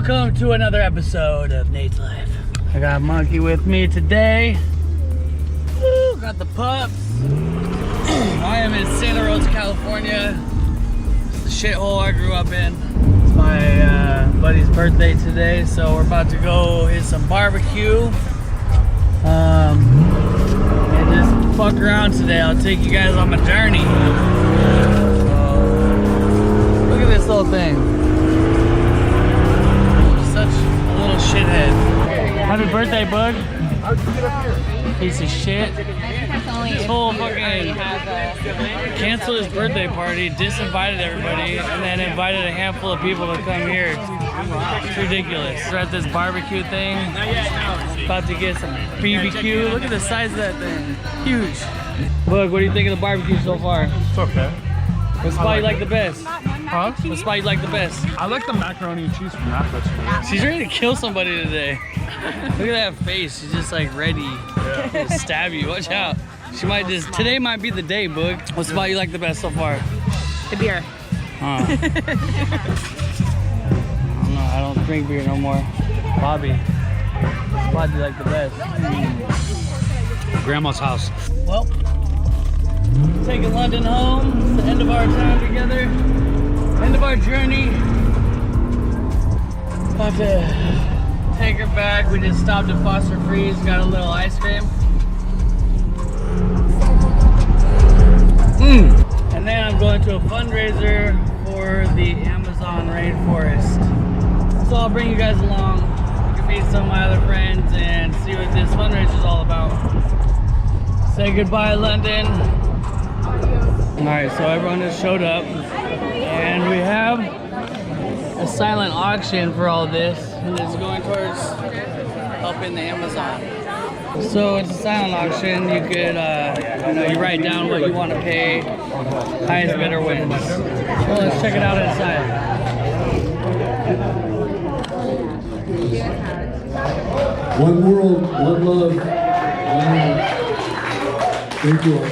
Welcome to another episode of Nate's Life. I got Monkey with me today. Woo, got the pups. I am in Santa Rosa, California. It's the shithole I grew up in. It's my buddy's birthday today, so we're about to go hit some barbecue. And just fuck around today. I'll take you guys on my journey. Look at this little thing. Such a little shithead. Happy birthday, bud. How'd you get up here? Piece of shit. This whole fucking canceled his birthday party, disinvited everybody, and then invited a handful of people to come here. It's ridiculous. We're at this barbecue thing. About to get some BBQ. Look at the size of that thing. Huge. Look, what do you think of the barbecue so far? It's okay. What spot you like the best? Huh? What spot you like the best? I like the macaroni and cheese from that restaurant. She's ready to kill somebody today. Look at that face. She's just like ready to stab you. Watch out. She might just, today might be the day, Boog. What spot you like the best so far? The beer. I don't know. I don't drink beer no more. Bobby, what spot do you like the best? Grandma's house. Well, taking London home. It's the end of our time together. End of our journey. About to take her back. We just stopped at Foster Freeze, got a little ice cream. And then I'm going to a fundraiser for the Amazon rainforest. So I'll bring you guys along. You can meet some of my other friends and see what this fundraiser is all about. Say goodbye, London. Alright, so everyone just showed up. And we have a silent auction for all this. And it's going towards helping the Amazon. So it's a silent auction. You could, you write down what you want to pay. Highest bidder wins. So let's check it out inside. One world, one love. Thank you all.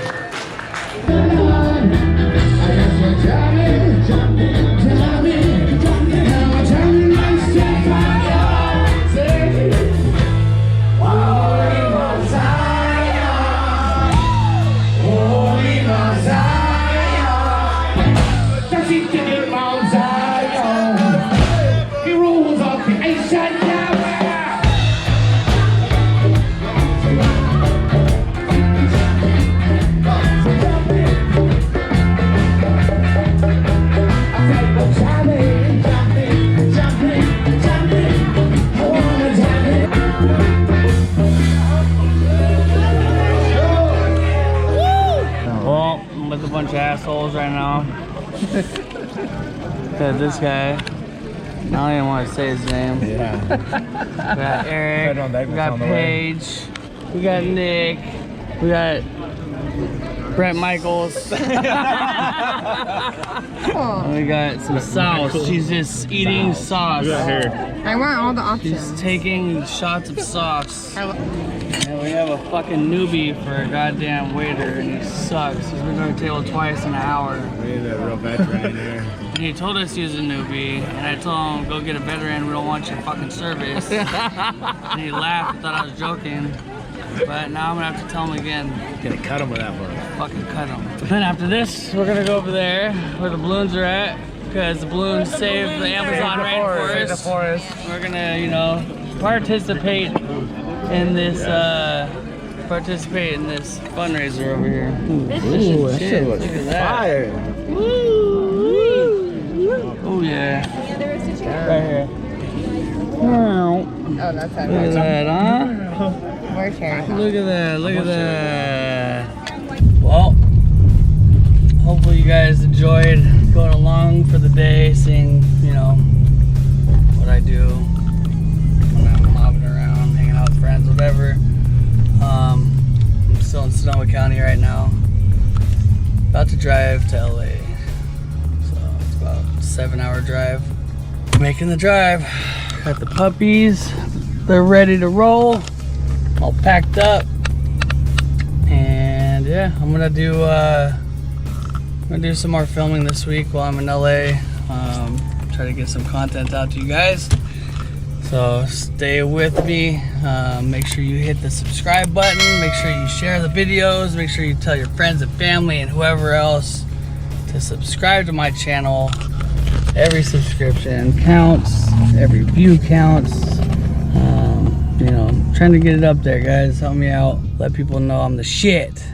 Bunch of assholes right now. Got this guy. I don't even want to say his name. Yeah. We got Eric. We got Paige. We got Nick. We got Brett Michaels. And we got some sauce. She's just eating sauce. I want all the options. She's taking shots of sauce. And we have a fucking newbie for a goddamn waiter, and he sucks. He's been to our table twice in an hour. We need a real veteran in here. And he told us he was a newbie, and I told him, go get a veteran, we don't want your fucking service. And he laughed and thought I was joking. But now I'm gonna have to tell him again. Gonna cut him with that one. Fucking cut him. Then after this, we're gonna go over there where the balloons are at, because the balloons saved the Amazon rainforest. We're gonna, participate in this fundraiser over here. Ooh, shit. Look at that. Fire. Oh yeah. Right here. Oh, that's Look at that, huh? More cherry. Look at that, look at that. Well, hopefully you guys enjoyed going along for the day, seeing, what I do when I'm mobbing around, hanging out with friends, whatever. I'm still in Sonoma County right now. About to drive to LA. So it's about a 7-hour drive. Making the drive. Got the puppies. They're ready to roll. All packed up. And yeah, I'm gonna do some more filming this week while I'm in LA. Try to get some content out to you guys. So stay with me. Make sure you hit the subscribe button. Make sure you share the videos. Make sure you tell your friends and family and whoever else to subscribe to my channel. Every subscription counts. Every view counts. You know, I'm trying to get it up there, guys. Help me out. Let people know I'm the shit.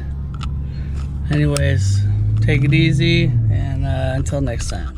Anyways, take it easy, and until next time.